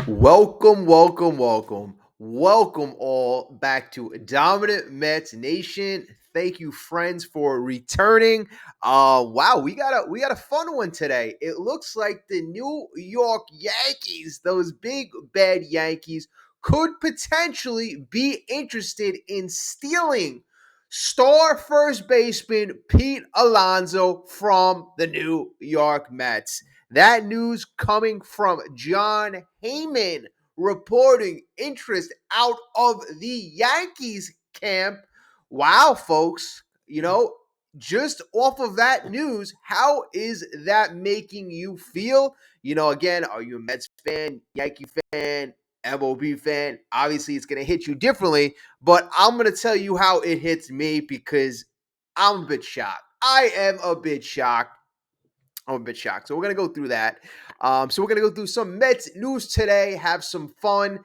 Welcome, welcome, welcome. Welcome all back to Dominant Mets Nation. Thank you, friends, for returning. Wow, we got a fun one today. It looks like the New York Yankees, those big bad Yankees, could potentially be interested in stealing star first baseman Pete Alonso from the New York Mets. That news coming from John Heyman reporting interest out of the Yankees camp. Wow, folks. Just off of that news, how is that making you feel? Again, are you a Mets fan, Yankee fan, MLB fan? Obviously, it's going to hit you differently, but I'm going to tell you how it hits me because I'm a bit shocked. I am a bit shocked. I'm a bit shocked. So we're going to go through that. So we're going to go through some Mets news today, have some fun.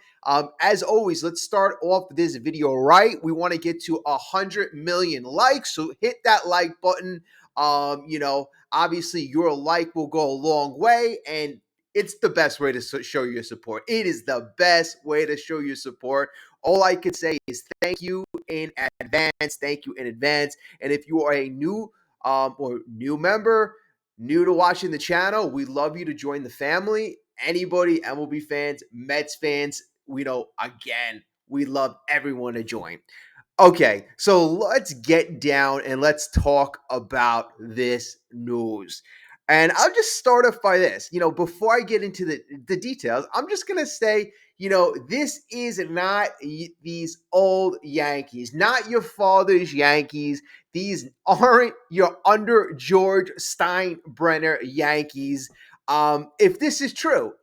As always, let's start off this video right. We want to get to 100 million likes. So hit that like button. Obviously your like will go a long way, and it's the best way to show your support. It is the best way to show your support. All I can say is thank you in advance. Thank you in advance. And if you are a new or new member, new to watching the channel, we love you to join the family. Anybody, MLB fans, Mets fans, again, we love everyone to join. Okay, so let's get down and let's talk about this news. And I'll just start off by this. Before I get into the details, I'm just going to say, this is not these old Yankees, not your father's Yankees. These aren't your under George Steinbrenner Yankees. If this is true,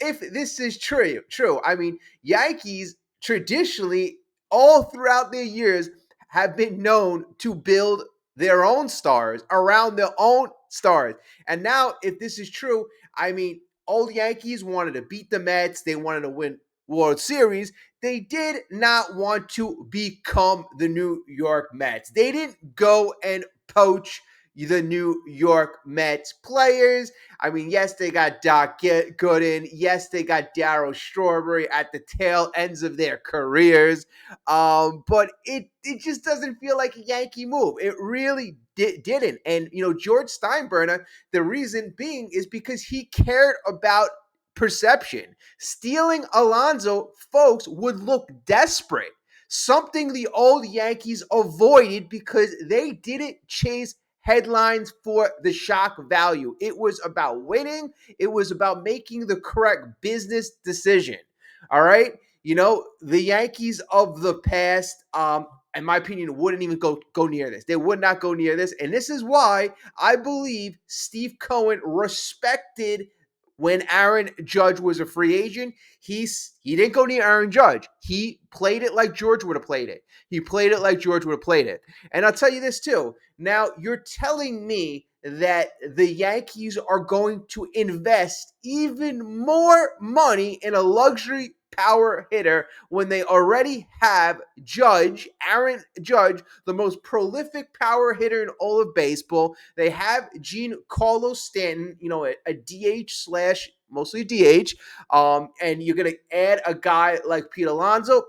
I mean, Yankees traditionally all throughout their years have been known to build their own stars around their own stars. And now, if this is true, I mean, old Yankees wanted to beat the Mets. They wanted to win World Series. They did not want to become the New York Mets. They didn't go and poach the New York Mets players. I mean, yes, they got Doc Gooden. Yes, they got Darryl Strawberry at the tail ends of their careers. But it just doesn't feel like a Yankee move. It really didn't. And, George Steinbrenner, the reason being is because he cared about perception. Stealing Alonso, folks, would look desperate. Something the old Yankees avoided because they didn't chase headlines for the shock value. It was about winning. It was about making the correct business decision. All right. The Yankees of the past, in my opinion, wouldn't even go near this. They would not go near this. And this is why I believe Steve Cohen respected when Aaron Judge was a free agent. He didn't go near Aaron Judge. He played it like George would have played it. He played it like George would have played it. And I'll tell you this too. Now, you're telling me that the Yankees are going to invest even more money in a luxury power hitter when they already have Aaron Judge, the most prolific power hitter in all of baseball. They have Giancarlo Stanton, a DH slash mostly DH. And you're going to add a guy like Pete Alonso.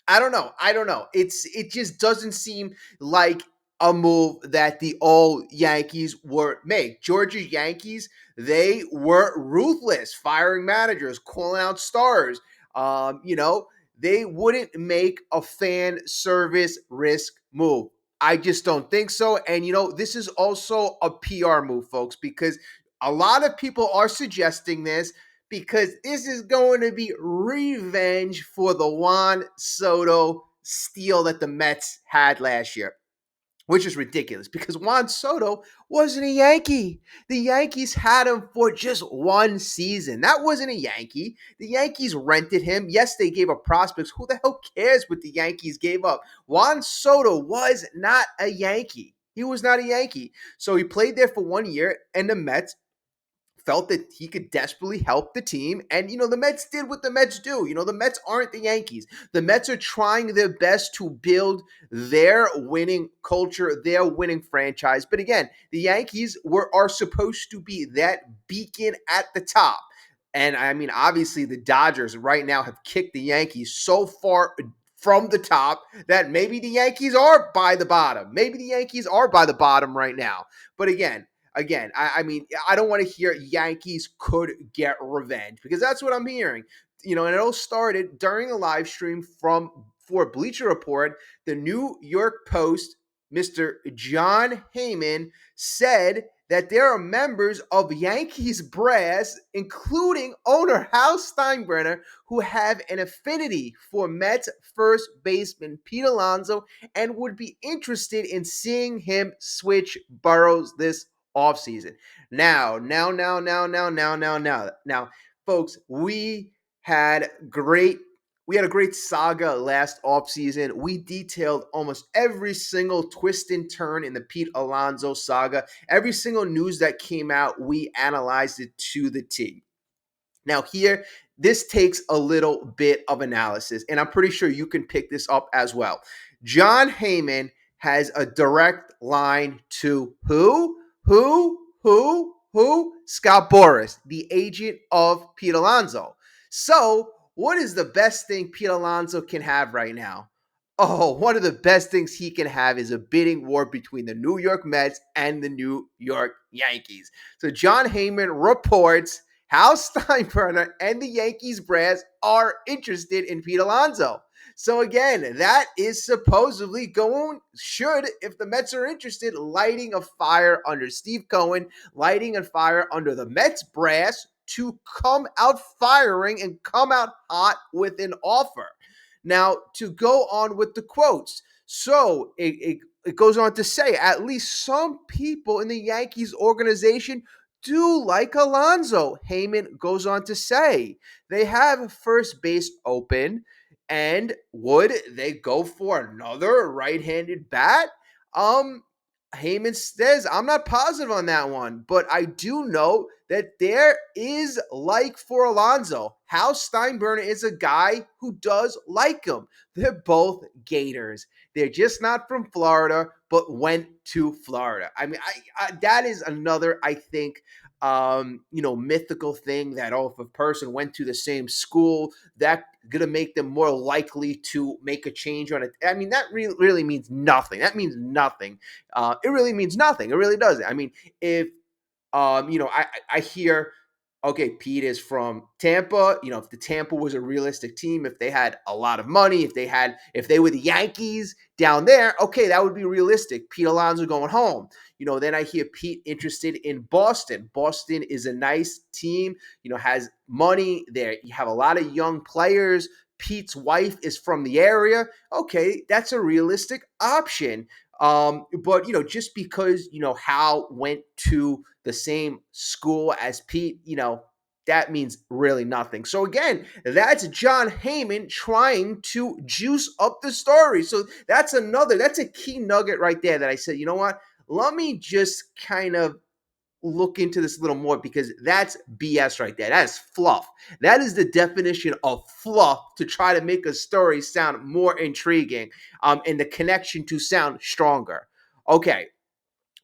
I don't know. It just doesn't seem like a move that the old Yankees were make. Georgia's Yankees, they were ruthless, firing managers, calling out stars. They wouldn't make a fan service risk move. I just don't think so. And this is also a PR move, folks, because a lot of people are suggesting this because this is going to be revenge for the Juan Soto steal that the Mets had last year, which is ridiculous because Juan Soto wasn't a Yankee. The Yankees had him for just one season. That wasn't a Yankee. The Yankees rented him. Yes, they gave up prospects. Who the hell cares what the Yankees gave up? Juan Soto was not a Yankee. He was not a Yankee. So he played there for 1 year, and the Mets felt that he could desperately help the team. And, the Mets did what the Mets do. The Mets aren't the Yankees. The Mets are trying their best to build their winning culture, their winning franchise. But again, the Yankees are supposed to be that beacon at the top. And I mean, obviously, the Dodgers right now have kicked the Yankees so far from the top that maybe the Yankees are by the bottom. Maybe the Yankees are by the bottom right now. But again, I mean, I don't want to hear Yankees could get revenge because that's what I'm hearing. And it all started during a live stream for Bleacher Report. The New York Post, Mr. John Heyman, said that there are members of Yankees brass, including owner Hal Steinbrenner, who have an affinity for Mets first baseman Pete Alonso and would be interested in seeing him switch boroughs this offseason. Now, folks, we had a great saga last offseason. We detailed almost every single twist and turn in the Pete Alonso saga. Every single news that came out, we analyzed it to the T. Now, here, this takes a little bit of analysis, and I'm pretty sure you can pick this up as well. John Heyman has a direct line to who? Who? Scott Boras, the agent of Pete Alonso. So, what is the best thing Pete Alonso can have right now? Oh, one of the best things he can have is a bidding war between the New York Mets and the New York Yankees. So John Heyman reports Hal Steinbrenner and the Yankees brass are interested in Pete Alonso. So again, that is supposedly if the Mets are interested, lighting a fire under Steve Cohen, lighting a fire under the Mets brass to come out firing and come out hot with an offer. Now, to go on with the quotes. So it goes on to say, at least some people in the Yankees organization do like Alonso. Heyman goes on to say, they have first base open, and would they go for another right-handed bat? Heyman says, I'm not positive on that one, but I do know that there is like for Alonso. Hal Steinbrenner is a guy who does like him. They're both Gators. They're just not from Florida, but went to Florida. I mean, that is another, I think, mythical thing that if a person went to the same school, that gonna make them more likely to make a change on it. I mean, that really means nothing. That means nothing. It really means nothing. It really doesn't. I mean, if I hear, okay, Pete is from Tampa. If the Tampa was a realistic team, if they had a lot of money, if they were the Yankees down there, okay, that would be realistic. Pete Alonso going home. Then I hear Pete interested in Boston. Boston is a nice team, has money there. You have a lot of young players. Pete's wife is from the area. Okay, that's a realistic option. But just because Hal went to the same school as Pete, that means really nothing. So again, that's John Heyman trying to juice up the story. So that's a key nugget right there that I said, you know what? Let me just kind of look into this a little more because that's BS right there. That is fluff. That is the definition of fluff to try to make a story sound more intriguing and the connection to sound stronger. Okay.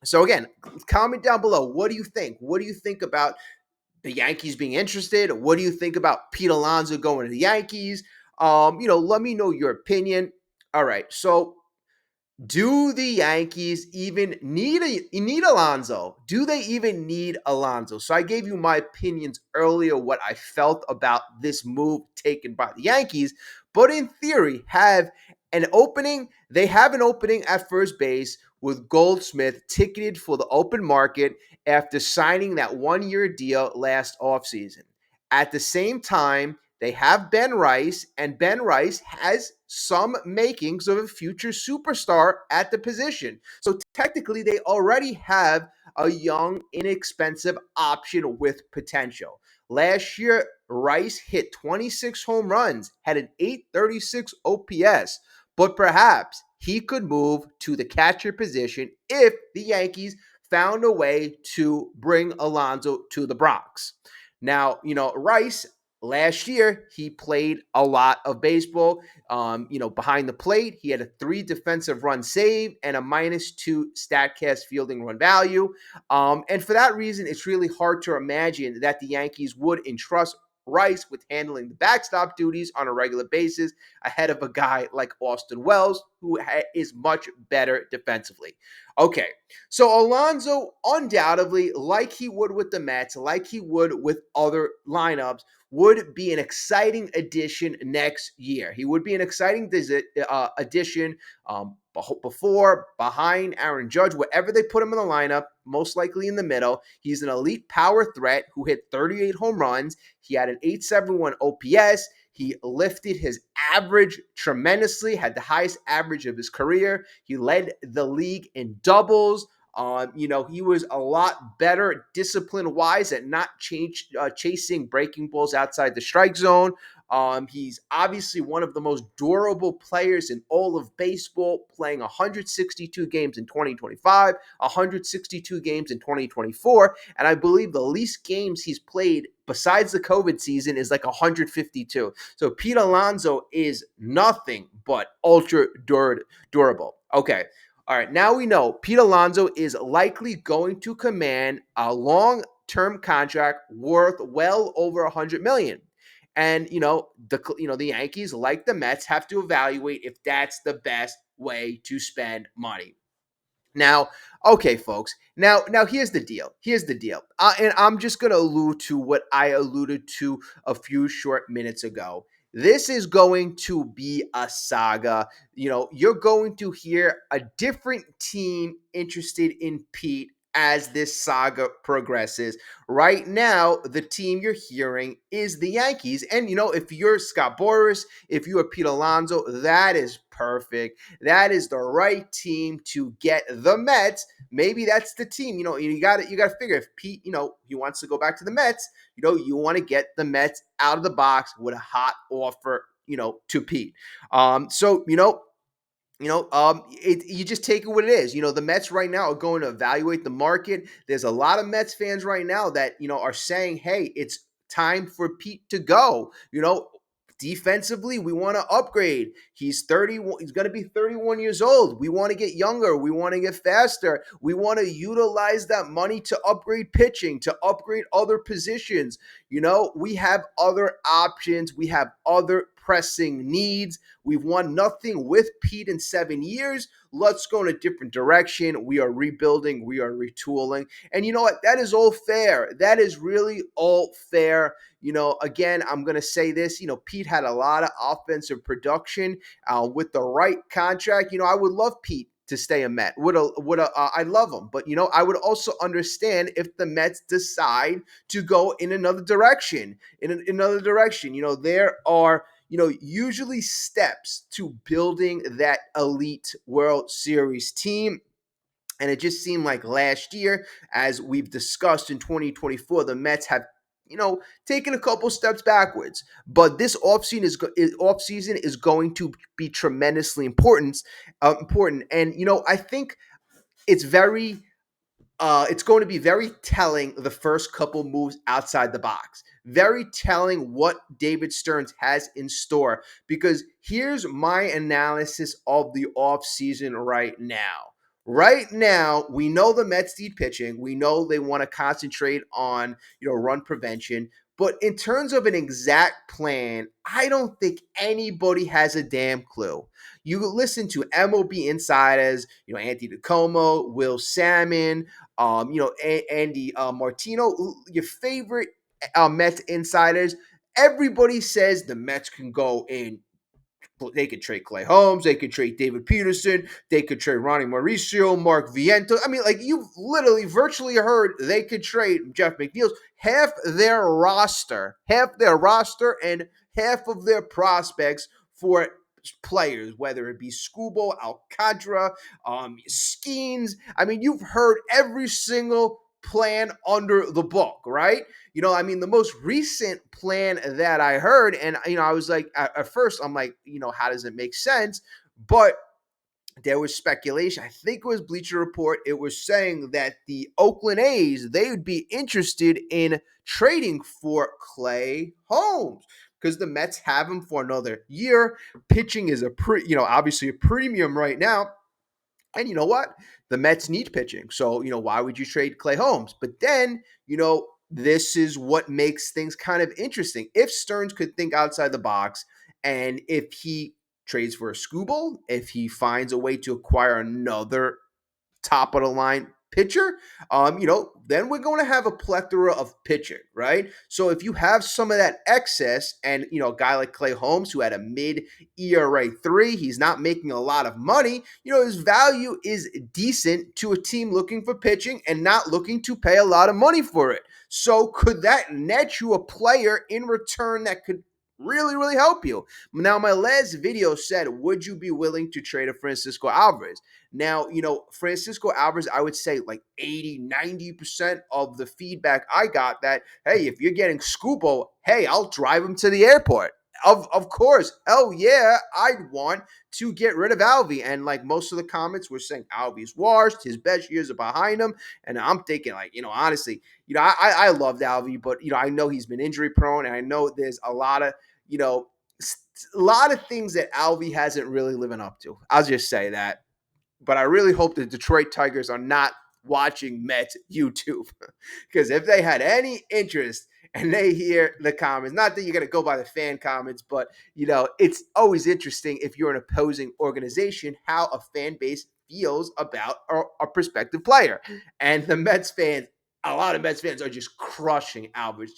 So again, comment down below. What do you think? What do you think about the Yankees being interested? What do you think about Pete Alonso going to the Yankees? Let me know your opinion. All right. So do the Yankees even need Alonso? Do they even need Alonso? So I gave you my opinions earlier, what I felt about this move taken by the Yankees, but in theory, they have an opening at first base with Goldsmith ticketed for the open market after signing that one-year deal last offseason. At the same time, they have Ben Rice, and Ben Rice has some makings of a future superstar at the position. So technically, they already have a young, inexpensive option with potential. Last year, Rice hit 26 home runs, had an 836 OPS, but perhaps he could move to the catcher position if the Yankees found a way to bring Alonso to the Bronx. Now, Rice last year, he played a lot of baseball. Behind the plate, he had a 3 defensive run save and a -2 Statcast fielding run value. And for that reason, it's really hard to imagine that the Yankees would entrust Rice with handling the backstop duties on a regular basis ahead of a guy like Austin Wells, who is much better defensively. Okay, so Alonso, undoubtedly, like he would with the Mets, like he would with other lineups, would be an exciting addition next year. He would be an exciting addition behind Aaron Judge, wherever they put him in the lineup, most likely in the middle. He's an elite power threat who hit 38 home runs. He had an 871 OPS. He lifted his average tremendously, had the highest average of his career. He led the league in doubles. He was a lot better discipline-wise at not chasing breaking balls outside the strike zone. He's obviously one of the most durable players in all of baseball, playing 162 games in 2025, 162 games in 2024, and I believe the least games he's played besides the COVID season is like 152. So Pete Alonso is nothing but ultra durable. Okay. All right, now we know Pete Alonso is likely going to command a long-term contract worth well over $100 million. And the Yankees, like the Mets, have to evaluate if that's the best way to spend money. Now, okay, folks. Now here's the deal. Here's the deal. And I'm just going to allude to what I alluded to a few short minutes ago. This is going to be a saga. You're going to hear a different team interested in Pete as this saga progresses. Right now, the team you're hearing is the Yankees. And, if you're Scott Boras, if you are Pete Alonso, that is perfect. That is the right team to get the Mets. Maybe that's the team. You got to figure if Pete, he wants to go back to the Mets, you want to get the Mets out of the box with a hot offer, to Pete. You just take it what it is. The Mets right now are going to evaluate the market. There's a lot of Mets fans right now that, are saying, hey, it's time for Pete to go. Defensively, we want to upgrade. He's 31. He's going to be 31 years old. We want to get younger. We want to get faster. We want to utilize that money to upgrade pitching, to upgrade other positions. We have other options. We have other pressing needs. We've won nothing with Pete in 7 years. Let's go in a different direction. We are rebuilding. We are retooling. And you know what? That is all fair. That is really all fair. Again, I'm going to say this, Pete had a lot of offensive production with the right contract. I would love Pete to stay a Met. I love him. But, I would also understand if the Mets decide to go in another direction, there are, usually steps to building that elite World Series team. And it just seemed like last year, as we've discussed in 2024, the Mets have taken a couple steps backwards. But this offseason is going to be tremendously important. And I think it's going to be very telling the first couple moves outside the box. Very telling what David Stearns has in store. Because here's my analysis of the offseason right now. Right now, we know the Mets need pitching. We know they want to concentrate on, run prevention. But in terms of an exact plan, I don't think anybody has a damn clue. You listen to MLB insiders, Anthony DeComo, Will Salmon, Andy Martino, your favorite Mets insiders. Everybody says the Mets can go in. They could trade Clay Holmes. They could trade David Peterson. They could trade Ronnie Mauricio, Mark Viento. I mean, you've literally virtually heard they could trade Jeff McNeil's half their roster, and half of their prospects for players, whether it be Scoobo, Alcantara, Skeens. I mean, you've heard every single plan under the book, right? The most recent plan that I heard, and, I was like, at first, I'm like, how does it make sense? But there was speculation. I think it was Bleacher Report. It was saying that the Oakland A's, they would be interested in trading for Clay Holmes because the Mets have him for another year. Pitching is obviously a premium right now. And you know what? The Mets need pitching. So, why would you trade Clay Holmes? But then, this is what makes things kind of interesting. If Stearns could think outside the box and if he trades for a Scooble, if he finds a way to acquire another top of the line pitcher, then we're going to have a plethora of pitching, right? So if you have some of that excess and, a guy like Clay Holmes, who had a mid ERA 3, he's not making a lot of money, his value is decent to a team looking for pitching and not looking to pay a lot of money for it. So could that net you a player in return that could really, really help you? Now, my last video said, would you be willing to trade a Francisco Alvarez? Now, Francisco Alvarez, I would say like 80-90% of the feedback I got that, hey, if you're getting Scupo, hey, I'll drive him to the airport. Of course, hell yeah, I'd want to get rid of Alvy. And like most of the comments were saying, Alvy's washed, his best years are behind him. And I'm thinking, like, honestly, I loved Alvy, but I know he's been injury prone, and I know there's a lot of, things that Alvy hasn't really living up to. I'll just say that. But I really hope the Detroit Tigers are not watching Mets YouTube, because if they had any interest and they hear the comments, not that you're going to go by the fan comments, but it's always interesting if you're an opposing organization how a fan base feels about a prospective player. And the Mets fans, a lot of Mets fans are just crushing Alvarez,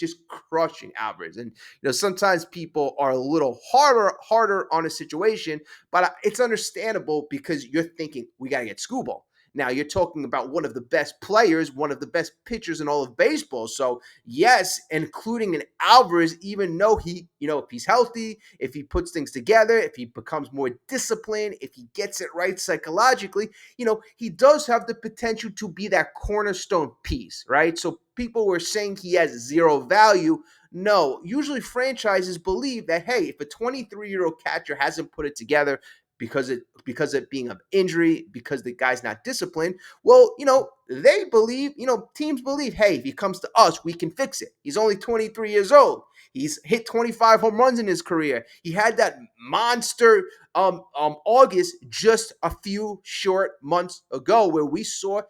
and sometimes people are a little harder on a situation, but it's understandable because you're thinking we got to get Scooble. Now you're talking about one of the best players, one of the best pitchers in all of baseball. So yes, including an Alvarez, even though he, if he's healthy, if he puts things together, if he becomes more disciplined, if he gets it right psychologically, he does have the potential to be that cornerstone piece, right? So people were saying he has zero value. No, usually franchises believe that, hey, if a 23-year-old catcher hasn't put it together because it being an injury, because the guy's not disciplined, well, they believe, teams believe, hey, if he comes to us, we can fix it. He's only 23 years old. He's hit 25 home runs in his career. He had that monster August just a few short months ago where we saw,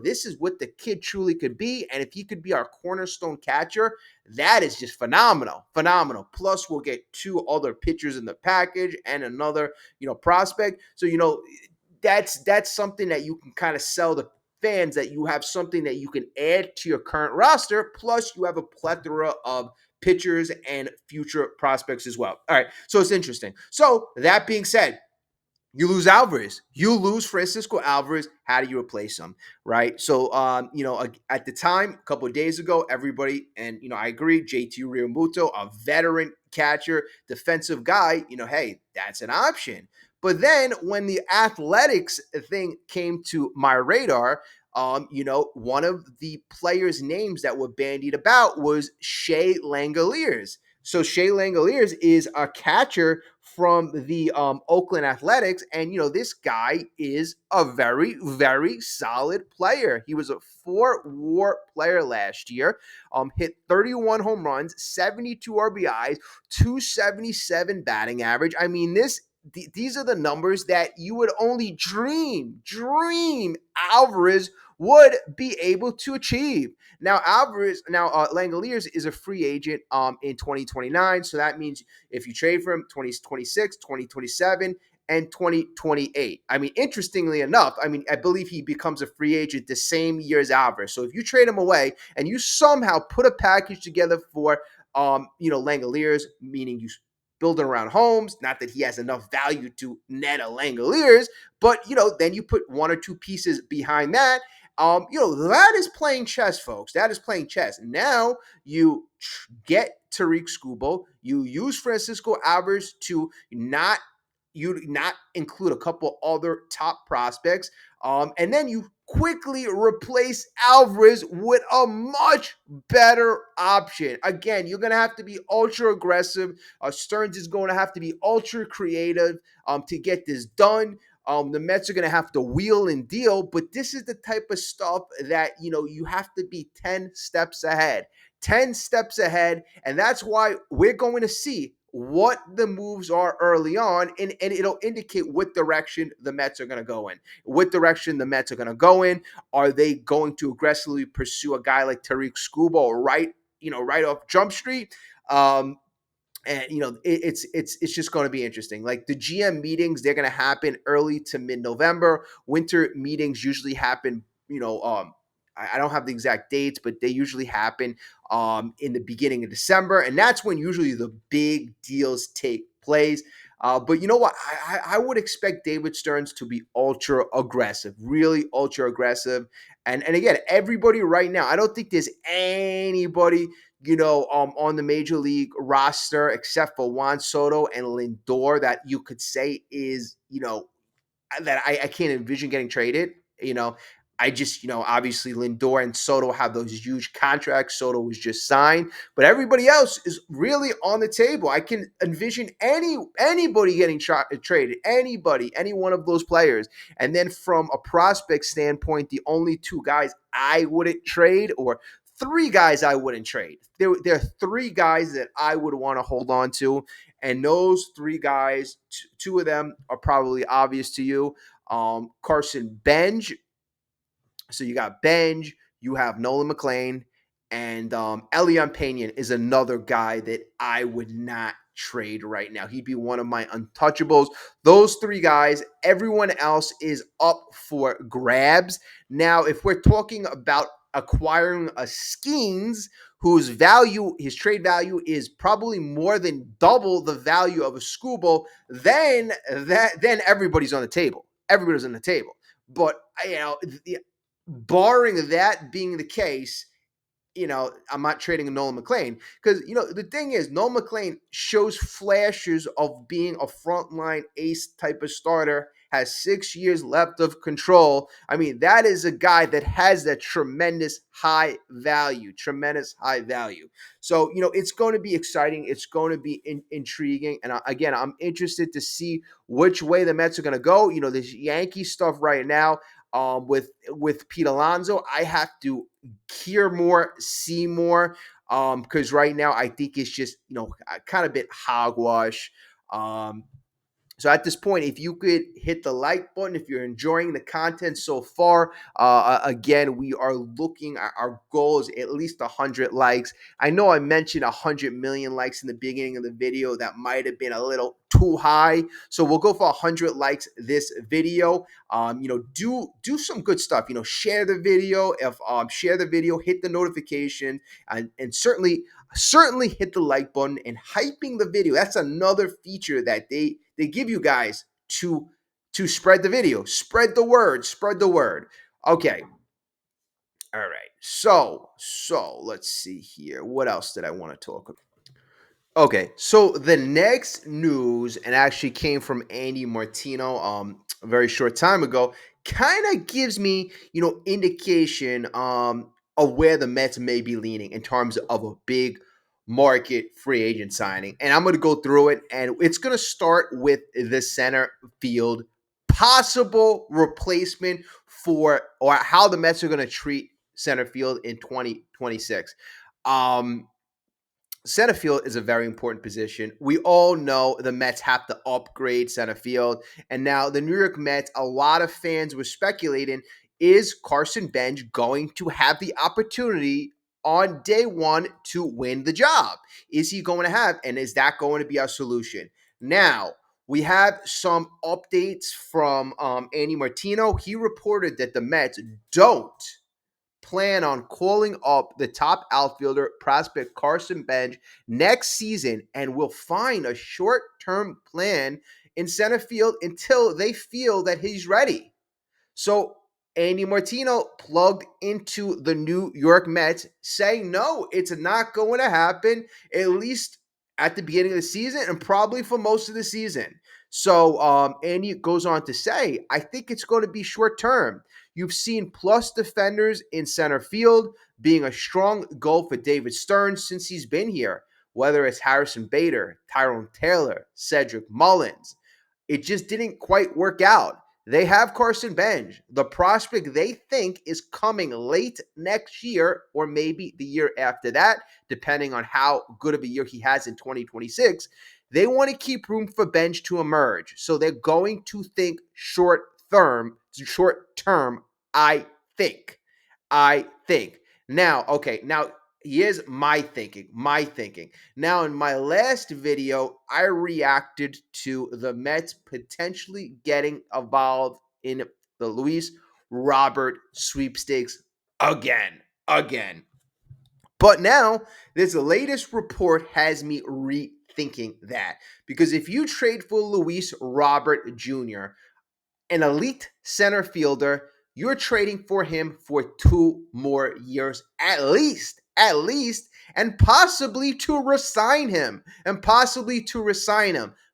this is what the kid truly could be. And if he could be our cornerstone catcher, that is just phenomenal. Plus, we'll get 2 other pitchers in the package and another, prospect. So, that's something that you can kind of sell the fans, that you have something that you can add to your current roster. Plus, you have a plethora of pitchers and future prospects as well. All right, so it's interesting. So that being said, you lose Alvarez. You lose Francisco Alvarez. How do you replace him? Right. So, at the time, a couple of days ago, everybody, and, I agree, JT Realmuto, a veteran catcher, defensive guy, hey, that's an option. But then when the athletics thing came to my radar, one of the players' names that were bandied about was Shea Langoliers. So Shea Langoliers is a catcher from the Oakland Athletics, and this guy is a very, very solid player. He was a 4-WAR player last year. Hit 31 home runs, 72 RBIs, 277 batting average. I mean, these are the numbers that you would only dream Alvarez would be able to achieve. Now, Langoliers is a free agent in 2029. So that means if you trade for him, 2026, 2027, and 2028. I mean, interestingly enough, I believe he becomes a free agent the same year as Alvarez. So if you trade him away and you somehow put a package together for, Langoliers, meaning you building around Holmes, not that he has enough value to net a Langoliers, but, then you put 1 or 2 pieces behind that. That is playing chess, folks. That is playing chess. Now you get Tariq Skubal. You use Francisco Alvarez to not include a couple other top prospects. And then you quickly replace Alvarez with a much better option. Again, you're going to have to be ultra aggressive. Stearns is going to have to be ultra creative to get this done. The Mets are going to have to wheel and deal, but this is the type of stuff that, you have to be 10 steps ahead. 10 steps ahead. And that's why we're going to see what the moves are early on, and it'll indicate what direction the Mets are going to go in. What direction the Mets are going to go in. Are they going to aggressively pursue a guy like Tariq Skubal right off Jump Street? And it's just going to be interesting. Like the GM meetings, they're going to happen early to mid-November. Winter meetings usually happen, I don't have the exact dates, but they usually happen in the beginning of December, and that's when usually the big deals take place. But you know what? I would expect David Stearns to be ultra aggressive, really ultra aggressive. And again, everybody right now, I don't think there's anybody on the major league roster except for Juan Soto and Lindor that you could say is, that I can't envision getting traded. You know, I just, obviously Lindor and Soto have those huge contracts. Soto was just signed, but everybody else is really on the table. I can envision anybody getting traded, any one of those players. And then from a prospect standpoint, the only two guys I wouldn't trade, or three guys I wouldn't trade. There are three guys that I would want to hold on to. And those three guys, two of them are probably obvious to you. Carson Benj. So you got Benj, you have Nolan McLean, and Elian Pena is another guy that I would not trade right now. He'd be one of my untouchables. Those three guys, everyone else is up for grabs. Now, if we're talking about acquiring a Skeens, whose value, his trade value is probably more than double the value of a Skubal, then everybody's on the table. Everybody's on the table. But barring that being the case, I'm not trading Nolan McLean because, the thing is, Nolan McLean shows flashes of being a frontline ace type of starter, has 6 years left of control. I mean, that is a guy that has that tremendous high value. So, it's going to be exciting. It's going to be intriguing. And again, I'm interested to see which way the Mets are going to go. This Yankee stuff right now, with Pete Alonso, I have to hear more, see more, because right now I think it's just kind of a bit hogwash. So at this point, if you could hit the like button, if you're enjoying the content so far, again, we are looking at our goal is at least 100 likes. I know I mentioned 100 million likes in the beginning of the video. That might have been a little too high. So we'll go for 100 likes this video. Do some good stuff. Share the video. Share the video, hit the notification, and certainly hit the like button and hyping the video. That's another feature that they give you guys to spread the video, spread the word. Okay. All right. So let's see here. What else did I want to talk about? Okay, so the next news, and actually came from Andy Martino a very short time ago, kind of gives me, indication of where the Mets may be leaning in terms of a big market free agent signing. And I'm going to go through it, and it's going to start with the center field possible replacement for, or how the Mets are going to treat center field in 2026. Center field is a very important position. We all know the Mets have to upgrade center field. And now the New York Mets, a lot of fans were speculating, is Carson Benj going to have the opportunity on day one to win the job? Is he going to have, and is that going to be our solution? Now, we have some updates from Andy Martino. He reported that the Mets don't plan on calling up the top outfielder prospect Carson Benj next season and will find a short-term plan in center field until they feel that he's ready. So Andy Martino plugged into the New York Mets saying, no, it's not going to happen, at least at the beginning of the season and probably for most of the season. So Andy goes on to say, I think it's going to be short term. You've seen plus defenders in center field being a strong goal for David Stearns since he's been here, whether it's Harrison Bader, Tyrone Taylor, Cedric Mullins. It just didn't quite work out. They have Carson Bench, the prospect they think is coming late next year or maybe the year after that, depending on how good of a year he has in 2026. They want to keep room for Bench to emerge. So they're going to think short term, I think. I think. Now, okay, now here's my thinking. My thinking. Now, in my last video, I reacted to the Mets potentially getting involved in the Luis Robert sweepstakes again. Again. But now, this latest report has me rethinking that. Because if you trade for Luis Robert Jr., an elite center fielder, you're trading for him for 2 more years at least, and possibly to resign him,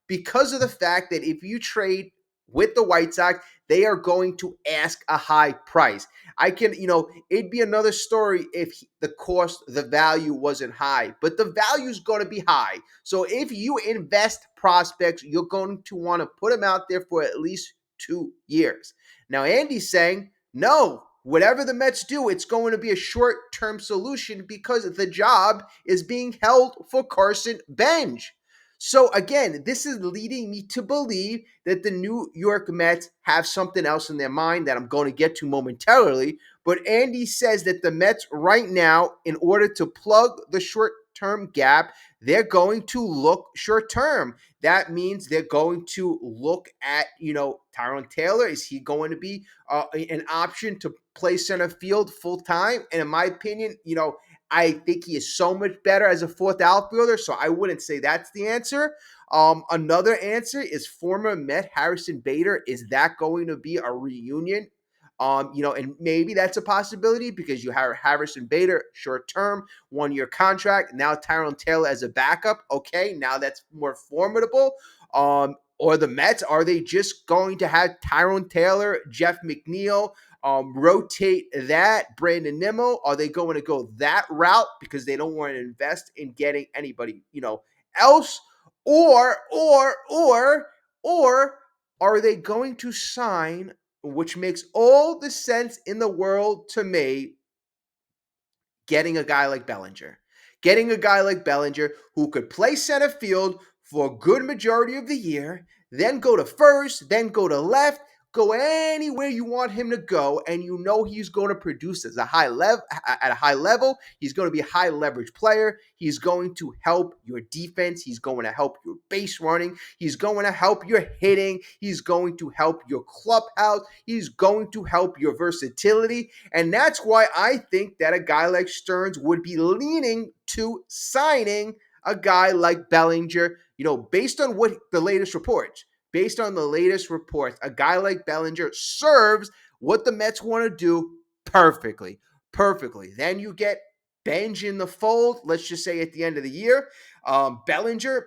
because of the fact that if you trade with the White Sox, they are going to ask a high price. It'd be another story if the value wasn't high, but the value is going to be high. So if you invest prospects, you're going to want to put them out there for at least 2 years. Now, Andy's saying, no, whatever the Mets do, it's going to be a short-term solution because the job is being held for Carson Bench. So again, this is leading me to believe that the New York Mets have something else in their mind that I'm going to get to momentarily. But Andy says that the Mets right now, in order to plug the short-term gap, they're going to look short-term. That means they're going to look at, Tyrone Taylor. Is he going to be an option to play center field full time? And in my opinion, I think he is so much better as a fourth outfielder, so I wouldn't say that's the answer. Another answer is former Met Harrison Bader. Is that going to be a reunion? And maybe that's a possibility because you have Harrison Bader, short term, 1 year contract. Now Tyrone Taylor as a backup. Okay, now that's more formidable. Or the Mets, are they just going to have Tyrone Taylor, Jeff McNeil, rotate that, Brandon Nimmo? Are they going to go that route because they don't want to invest in getting anybody, else? Or are they going to sign, which makes all the sense in the world to me, getting a guy like Bellinger? Getting a guy like Bellinger who could play center field for a good majority of the year, then go to first, then go to left, go anywhere you want him to go, and he's going to produce as a high level at a high level. He's going to be a high leverage player. He's going to help your defense. He's going to help your base running. He's going to help your hitting. He's going to help your clubhouse. He's going to help your versatility. And that's why I think that a guy like Stearns would be leaning to signing a guy like Bellinger, based on based on the latest reports, a guy like Bellinger serves what the Mets want to do perfectly. Perfectly. Then you get Benj in the fold, let's just say at the end of the year. Bellinger,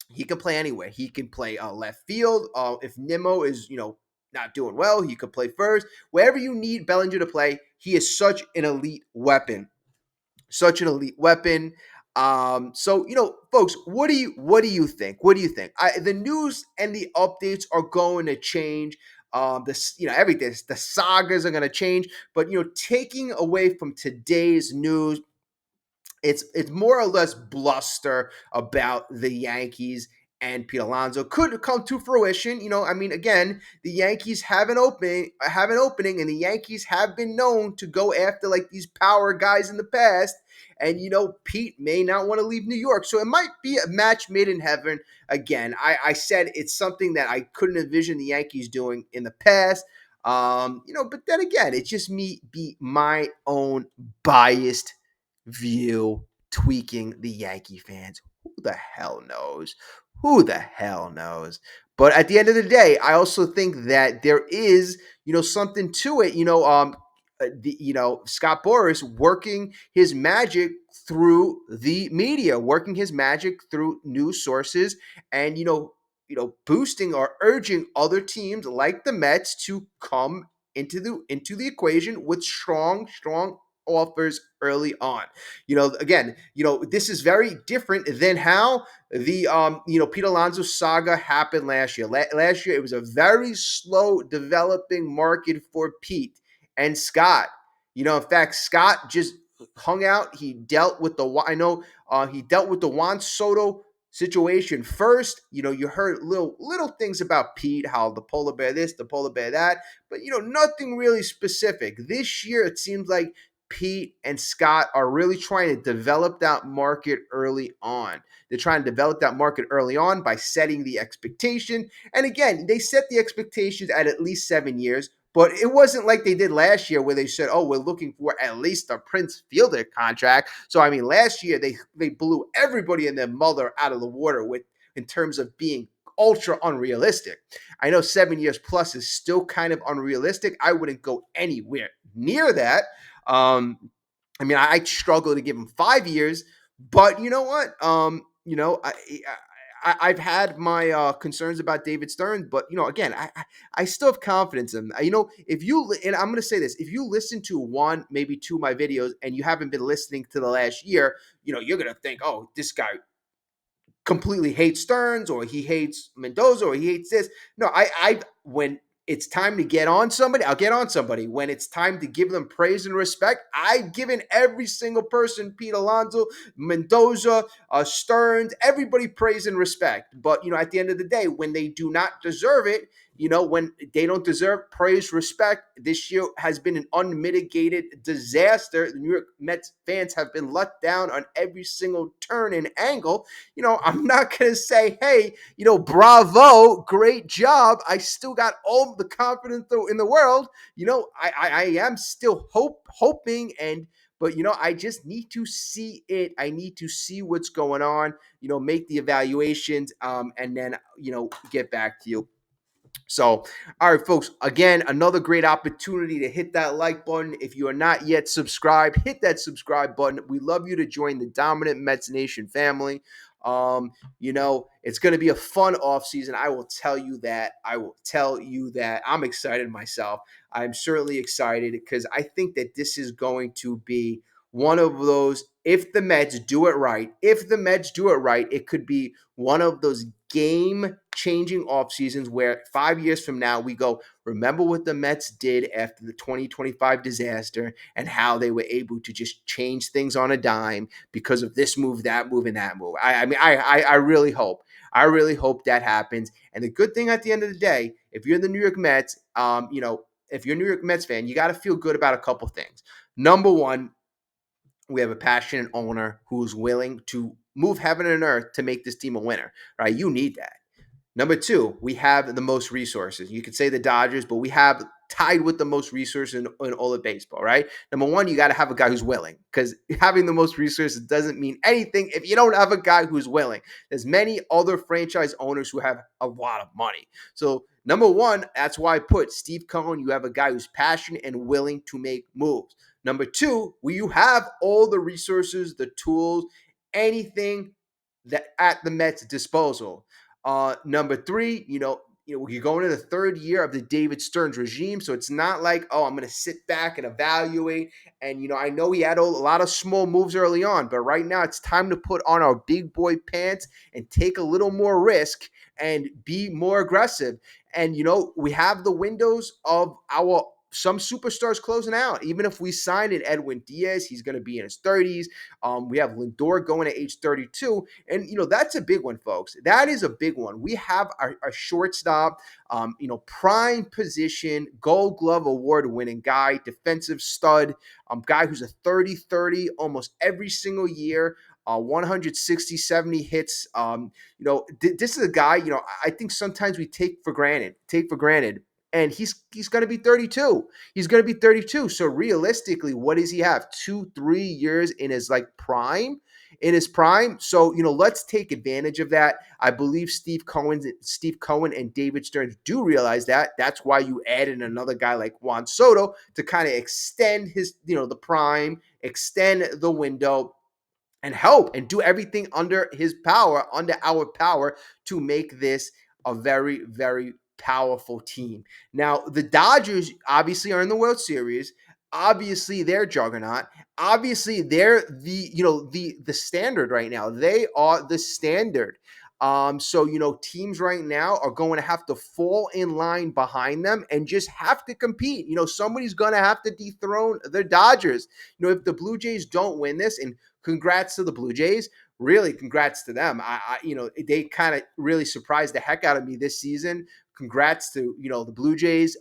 he can play anywhere. He can play left field. If Nimmo is, not doing well, he could play first. Wherever you need Bellinger to play, he is such an elite weapon. Such an elite weapon. So folks, what do you think? What do you think? The news and the updates are going to change. Everything. The sagas are going to change. But taking away from today's news, it's more or less bluster about the Yankees and Pete Alonso could come to fruition. Again, the Yankees have an opening, and the Yankees have been known to go after like these power guys in the past. And Pete may not want to leave New York, so it might be a match made in heaven. Again, I said it's something that I couldn't envision the Yankees doing in the past. But then again, it's just be my own biased view tweaking the Yankee fans. Who the hell knows? Who the hell knows? But at the end of the day, I also think that there is, something to it. Scott Boras working his magic through the media, working his magic through news sources, and boosting or urging other teams like the Mets to come into the equation with strong offers early on. Again, this is very different than how the Pete Alonso saga happened last year. Last year, it was a very slow developing market for Pete and Scott. In fact, Scott just hung out. He dealt with he dealt with the Juan Soto situation first. You heard little things about Pete, how the polar bear this, the polar bear that, but nothing really specific. This year, it seems like Pete and Scott are really trying to develop that market early on. They're trying to develop that market early on by setting the expectation. And again, they set the expectations at least 7 years. But it wasn't like they did last year where they said, "Oh, we're looking for at least a Prince Fielder contract." So I mean, last year they blew everybody and their mother out of the water with in terms of being ultra unrealistic. I know 7 years plus is still kind of unrealistic. I wouldn't go anywhere near that. I mean, I struggle to give him 5 years, but you know what? I've had my concerns about David Stern, but again, I still have confidence in him. If you and I'm going to say this, if you listen to one, maybe two of my videos, and you haven't been listening to the last year, you're going to think, oh, this guy completely hates Stearns or he hates Mendoza or he hates this. No, I when it's time to get on somebody, I'll get on somebody. When it's time to give them praise and respect, I've given every single person, Pete Alonso, Mendoza, Stearns, everybody praise and respect. But at the end of the day, when they do not deserve it, when they don't deserve praise, respect, this year has been an unmitigated disaster. The New York Mets fans have been let down on every single turn and angle. I'm not going to say, hey, bravo, great job. I still got all the confidence in the world. I am still hoping but I just need to see it. I need to see what's going on, make the evaluations, and then, get back to you. So, all right, folks, again, another great opportunity to hit that like button. If you are not yet subscribed, hit that subscribe button. We love you to join the dominant Mets Nation family. It's going to be a fun offseason. I will tell you that. I'm excited myself. I'm certainly excited because I think that this is going to be one of those, if the Mets do it right, it could be one of those game-changing off seasons where 5 years from now we go, remember what the Mets did after the 2025 disaster and how they were able to just change things on a dime because of this move, that move, and that move. I really hope. I really hope that happens. And the good thing at the end of the day, if you're the New York Mets, if you're a New York Mets fan, you got to feel good about a couple things. Number one, we have a passionate owner who's willing to move heaven and earth to make this team a winner, right? You need that. Number two, we have the most resources. You could say the Dodgers, but we have tied with the most resources in all of baseball, right? Number one, you got to have a guy who's willing, because having the most resources doesn't mean anything if you don't have a guy who's willing. There's many other franchise owners who have a lot of money. So number one, that's why I put Steve Cohen. You have a guy who's passionate and willing to make moves. Number two, you have all the resources, the tools, anything that at the Mets' disposal. Number three, you're going into the third year of the David Stearns regime, so it's not like, oh, I'm going to sit back and evaluate. And I know he had a lot of small moves early on, but right now it's time to put on our big boy pants and take a little more risk and be more aggressive. And we have the windows of our some superstars closing out. Even if we signed an Edwin Diaz, he's going to be in his 30s. We have Lindor going at age 32. And, that's a big one, folks. That is a big one. We have our shortstop, prime position, Gold Glove Award winning guy, defensive stud, guy who's a 30-30 almost every single year. 160, 70 hits. This is a guy, I think sometimes we take for granted. And he's going to be 32. He's going to be 32. So realistically, what does he have? 2-3 years in his prime. So, let's take advantage of that. I believe Steve Cohen and David Stearns do realize that. That's why you added another guy like Juan Soto to kind of extend his, the prime, extend the window, and help and do everything under our power to make this a very, very powerful team. Now, the Dodgers obviously are in the World Series. Obviously, they're juggernaut. Obviously, they're the standard right now. They are the standard. So teams right now are going to have to fall in line behind them and just have to compete. Somebody's going to have to dethrone the Dodgers. If the Blue Jays don't win this, and congrats to the Blue Jays, really congrats to them. They kind of really surprised the heck out of me this season. Congrats to the Blue Jays.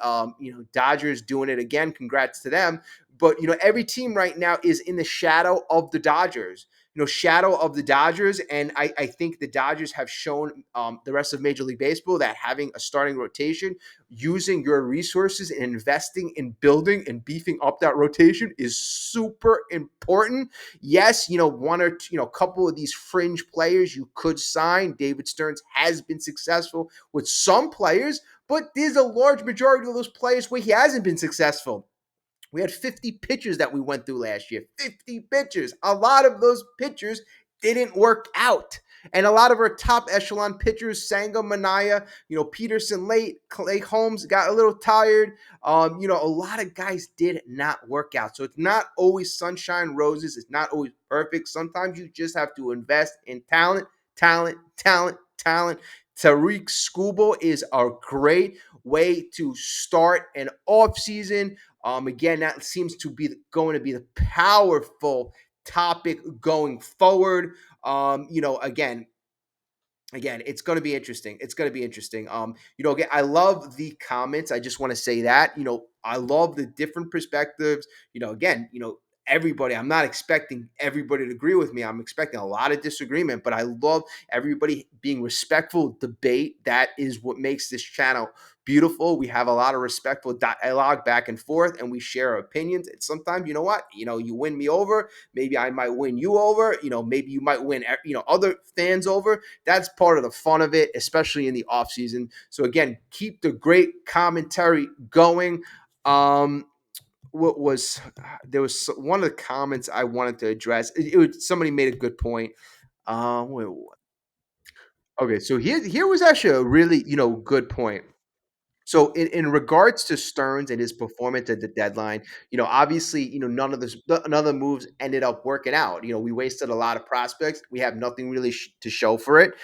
Dodgers doing it again. Congrats to them. But every team right now is in the shadow of the Dodgers. Shadow of the Dodgers, and I think the Dodgers have shown the rest of Major League Baseball that having a starting rotation, using your resources and investing in building and beefing up that rotation is super important. Yes, one or two, couple of these fringe players you could sign. David Stearns has been successful with some players, but there's a large majority of those players where he hasn't been successful. We had 50 pitchers that we went through last year. 50 pitchers. A lot of those pitchers didn't work out. And a lot of our top echelon pitchers, Sangha, Manaya, Peterson late, Clay Holmes got a little tired. A lot of guys did not work out. So it's not always sunshine roses. It's not always perfect. Sometimes you just have to invest in talent, talent, talent, talent. Tariq Skubal is a great way to start an offseason. Again, that seems to be going to be the powerful topic going forward. Again, it's going to be interesting. It's going to be interesting. Again, I love the comments. I just want to say that, I love the different perspectives. Again, everybody, I'm not expecting everybody to agree with me. I'm expecting a lot of disagreement, but I love everybody being respectful, debate. That is what makes this channel beautiful. We have a lot of respectful dialogue back and forth, and we share our opinions. And sometimes, you know what, you win me over. Maybe I might win you over. Maybe you might win, other fans over. That's part of the fun of it, especially in the off season. So again, keep the great commentary going. What was there was one of the comments I wanted to address. Somebody made a good point. Wait, okay, so here was actually a really good point. So in regards to Stearns and his performance at the deadline, obviously, none of the moves ended up working out. We wasted a lot of prospects. We have nothing really to show for it.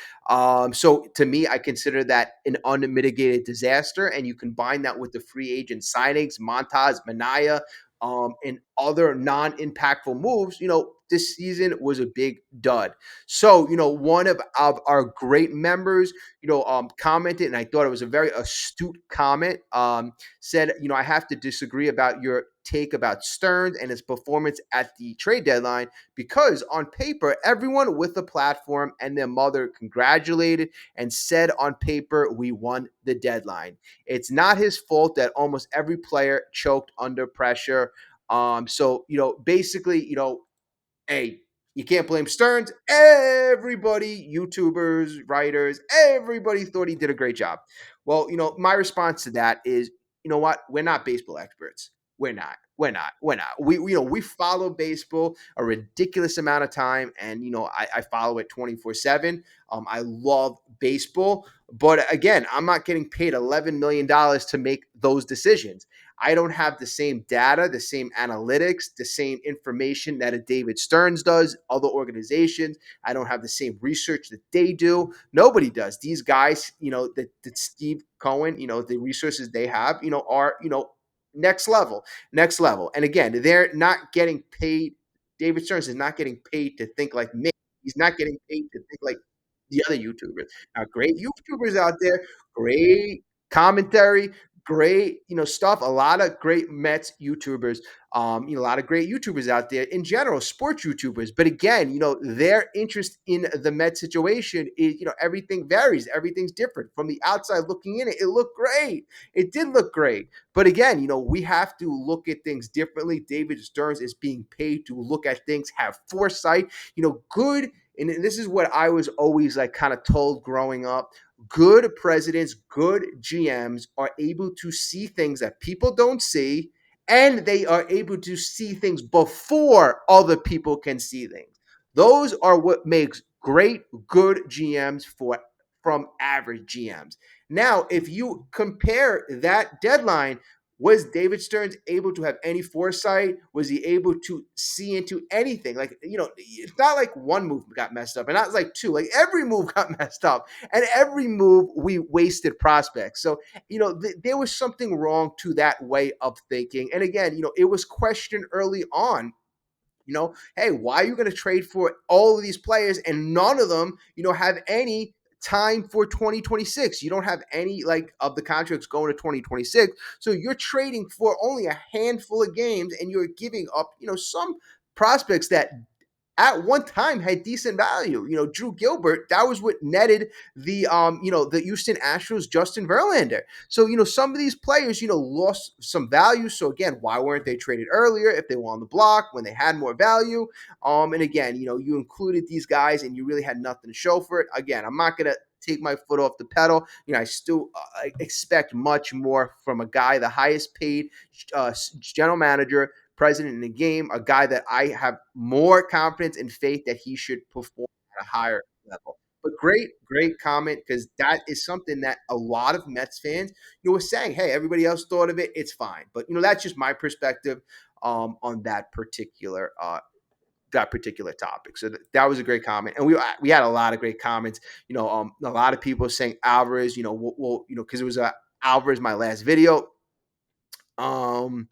So to me, I consider that an unmitigated disaster. And you combine that with the free agent signings, Montaz, Manaya, and other non-impactful moves. This season was a big dud. So, one of our great members commented, and I thought it was a very astute comment. Said, I have to disagree about your take about Stearns and his performance at the trade deadline because on paper, everyone with a platform and their mother congratulated and said on paper, we won the deadline. It's not his fault that almost every player choked under pressure. So, basically, hey, you can't blame Stearns. Everybody, YouTubers, writers, everybody thought he did a great job. Well, my response to that is, you know what? We're not baseball experts. We're not. We're not. We're not. We follow baseball a ridiculous amount of time, and I follow it 24/7. I love baseball, but again, I'm not getting paid $11 million to make those decisions. I don't have the same data, the same analytics, the same information that a David Stearns does, other organizations. I don't have the same research that they do. Nobody does. These guys, that Steve Cohen, the resources they have, are, next level, next level. And again, they're not getting paid. David Stearns is not getting paid to think like me. He's not getting paid to think like the other YouTubers. Now, great YouTubers out there, great commentary, great, stuff. A lot of great Mets YouTubers. A lot of great YouTubers out there in general, sports YouTubers. But again, their interest in the Mets situation is, everything varies. Everything's different. From the outside looking in, it looked great. It did look great. But again, we have to look at things differently. David Stearns is being paid to look at things, have foresight, good. And this is what I was always like kind of told growing up. Good presidents, good GMs are able to see things that people don't see, and they are able to see things before other people can see things. Those are what makes great, good GMs from average GMs. Now, if you compare that deadline Was David Stearns able to have any foresight? Was he able to see into anything? Like, it's not like one move got messed up, and not like two. Like every move got messed up, and every move we wasted prospects. So, there was something wrong to that way of thinking. And again, it was questioned early on, hey, why are you going to trade for all of these players and none of them, have any time for 2026? You don't have any like of the contracts going to 2026. So you're trading for only a handful of games and you're giving up, some prospects that at one time had decent value. Drew Gilbert, that was what netted the Houston Astros Justin Verlander. So, some of these players, lost some value. So again, why weren't they traded earlier if they were on the block when they had more value? And again, you included these guys and you really had nothing to show for it. Again, I'm not gonna take my foot off the pedal. I still expect much more from a guy, the highest paid general manager, president in the game, a guy that I have more confidence and faith that he should perform at a higher level. But great, great comment, because that is something that a lot of Mets fans, were saying, hey, everybody else thought of it, it's fine. But that's just my perspective on that particular topic. So that was a great comment, and we had a lot of great comments. A lot of people saying Alvarez. Because it was Alvarez my last video. Um,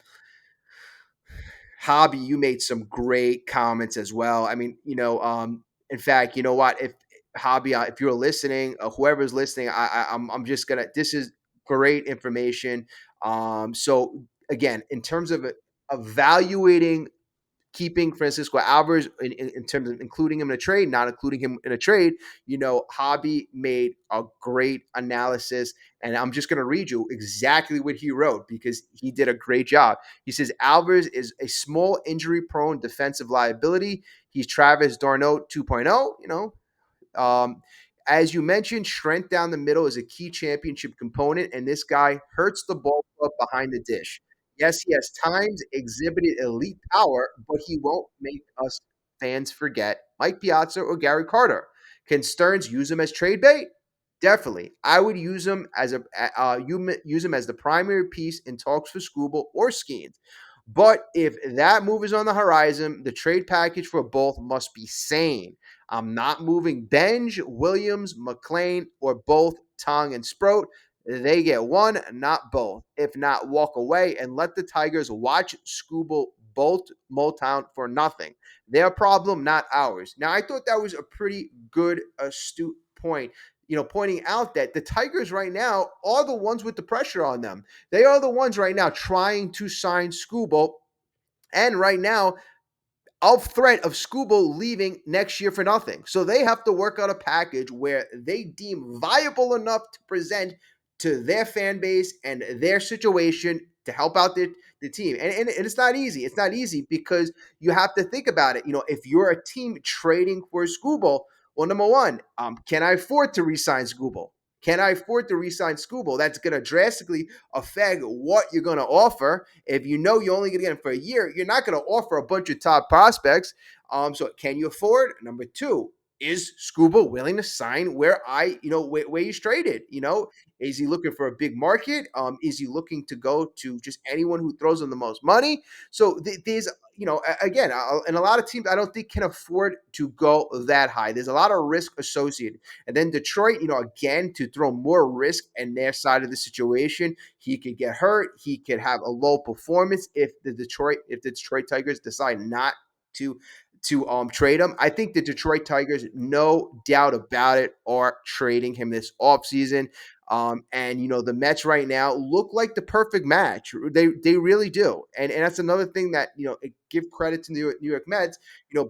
Hobby, you made some great comments as well. I mean, in fact, you know what? If Hobby, if you're listening, whoever's listening, I'm just gonna. This is great information. So again, in terms of evaluating keeping Francisco Alvarez in terms of including him in a trade, not including him in a trade, Hobby made a great analysis. And I'm just going to read you exactly what he wrote because he did a great job. He says Alvarez is a small injury prone defensive liability. He's Travis d'Arnaud 2.0, as you mentioned, strength down the middle is a key championship component, and this guy hurts the ball club behind the dish. Yes, he has times exhibited elite power, but he won't make us fans forget Mike Piazza or Gary Carter. Can Stearns use him as trade bait? Definitely. I would use him as use him as the primary piece in talks for Scooble or Skeens. But if that move is on the horizon, the trade package for both must be sane. I'm not moving Benj, Williams, McLean, or both Tong and Sproat. They get one, not both. If not, walk away and let the Tigers watch Scooble bolt Motown for nothing. Their problem, not ours. Now, I thought that was a pretty good, astute point. Pointing out that the Tigers right now are the ones with the pressure on them. They are the ones right now trying to sign Scooble. And right now, of threat of Scooble leaving next year for nothing. So they have to work out a package where they deem viable enough to present to their fan base and their situation to help out the team. And it's not easy. It's not easy because you have to think about it. If you're a team trading for Scooble, well, number one, can I afford to re-sign Scooble? Can I afford to re-sign Scooble? That's going to drastically affect what you're going to offer. If you're only going to get him for a year, you're not going to offer a bunch of top prospects. So can you afford? Number two, is Scuba willing to sign where he's traded? Is he looking for a big market? Is he looking to go to just anyone who throws him the most money? So there's, again, and a lot of teams I don't think can afford to go that high. There's a lot of risk associated. And then Detroit, again, to throw more risk in their side of the situation, he could get hurt. He could have a low performance if the Detroit Tigers decide not to trade him. I think the Detroit Tigers, no doubt about it, are trading him this offseason. And the Mets right now look like the perfect match. They really do. And that's another thing that give credit to New York Mets.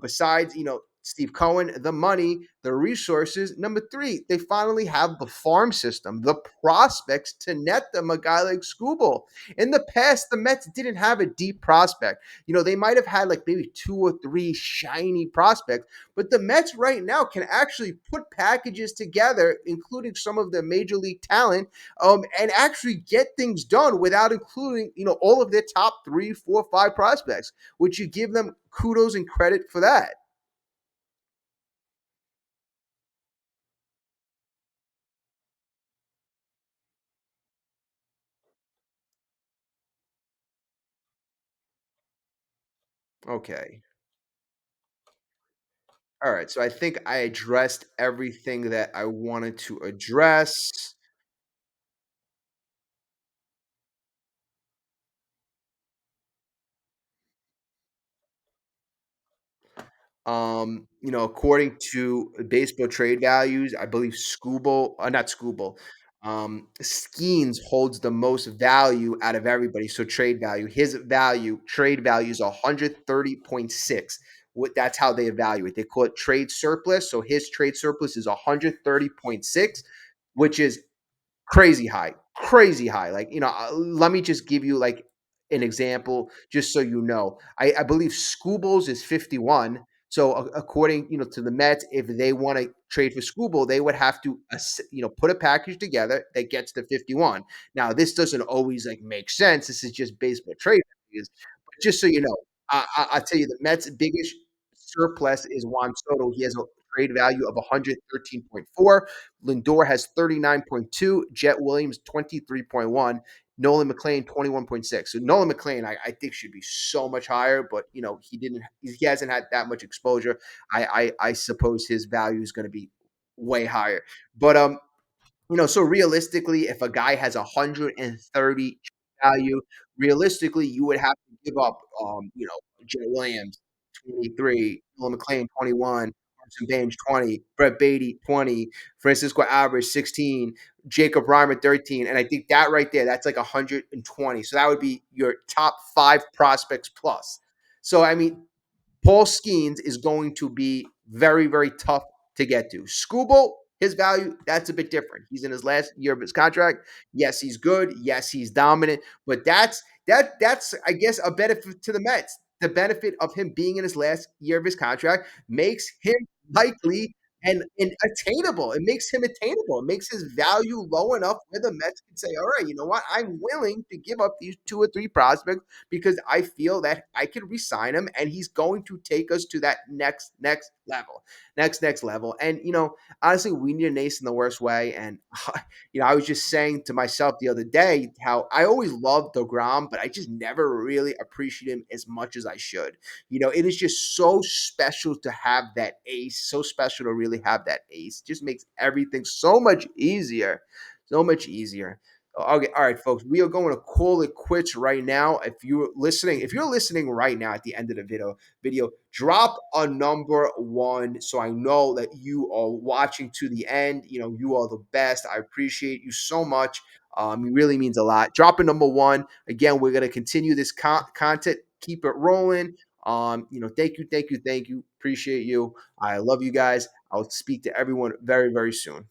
Besides Steve Cohen, the money, the resources. Number three, they finally have the farm system, the prospects to net them a guy like Scooble. In the past, the Mets didn't have a deep prospect. They might have had like maybe two or three shiny prospects, but the Mets right now can actually put packages together, including some of the major league talent, and actually get things done without including, all of their top 3, 4, 5 prospects, which you give them kudos and credit for that. Okay. All right. So I think I addressed everything that I wanted to address. According to baseball trade values, I believe not Scooble, Skeens holds the most value out of everybody. So trade value, trade value is 130.6. That's how they evaluate. They call it trade surplus. So his trade surplus is 130.6, which is crazy high, crazy high. Like, let me just give you like an example, just so you know. I believe Scoobles is 51. So according, to the Mets, if they want to trade for Scooble, they would have to, put a package together that gets to 51. Now, this doesn't always like make sense. This is just baseball trade values. But just so you know, I'll tell you the Mets' biggest surplus is Juan Soto. He has a trade value of 113.4. Lindor has 39.2, Jet Williams 23.1, Nolan McLean 21.6. So Nolan McLean, I think should be so much higher, but he hasn't had that much exposure. I suppose his value is going to be way higher. But so realistically, if a guy has 130 value, realistically, you would have to give up, Jay Williams, 23, Nolan McLean, 21, Carson Baines, 20, Brett Beatty, 20, Francisco Alvarez, 16, Jacob Reimer, 13. And I think that right there, that's like 120. So that would be your top five prospects plus. So, I mean, Paul Skeens is going to be very, very tough to get to. Scooble, his value, that's a bit different. He's in his last year of his contract. Yes, he's good. Yes, he's dominant. But that's I guess a benefit to the Mets. The benefit of him being in his last year of his contract makes him likely and attainable. It makes him attainable. It makes his value low enough where the Mets can say, all right, you know what? I'm willing to give up these two or three prospects because I feel that I can re-sign him and he's going to take us to that next level. Next level. And honestly, we need an ace in the worst way. And I was just saying to myself the other day how I always loved DeGrom, but I just never really appreciate him as much as I should. It is just so special to have that ace, so special to really have that ace. It just makes everything so much easier. So much easier. Okay, all right, folks. We are going to call it quits right now. If you're listening right now at the end of the video, drop a number one so I know that you are watching to the end. You are the best. I appreciate you so much. It really means a lot. Drop a number one. Again, we're gonna continue this content. Keep it rolling. Thank you. Appreciate you. I love you guys. I'll speak to everyone very, very soon.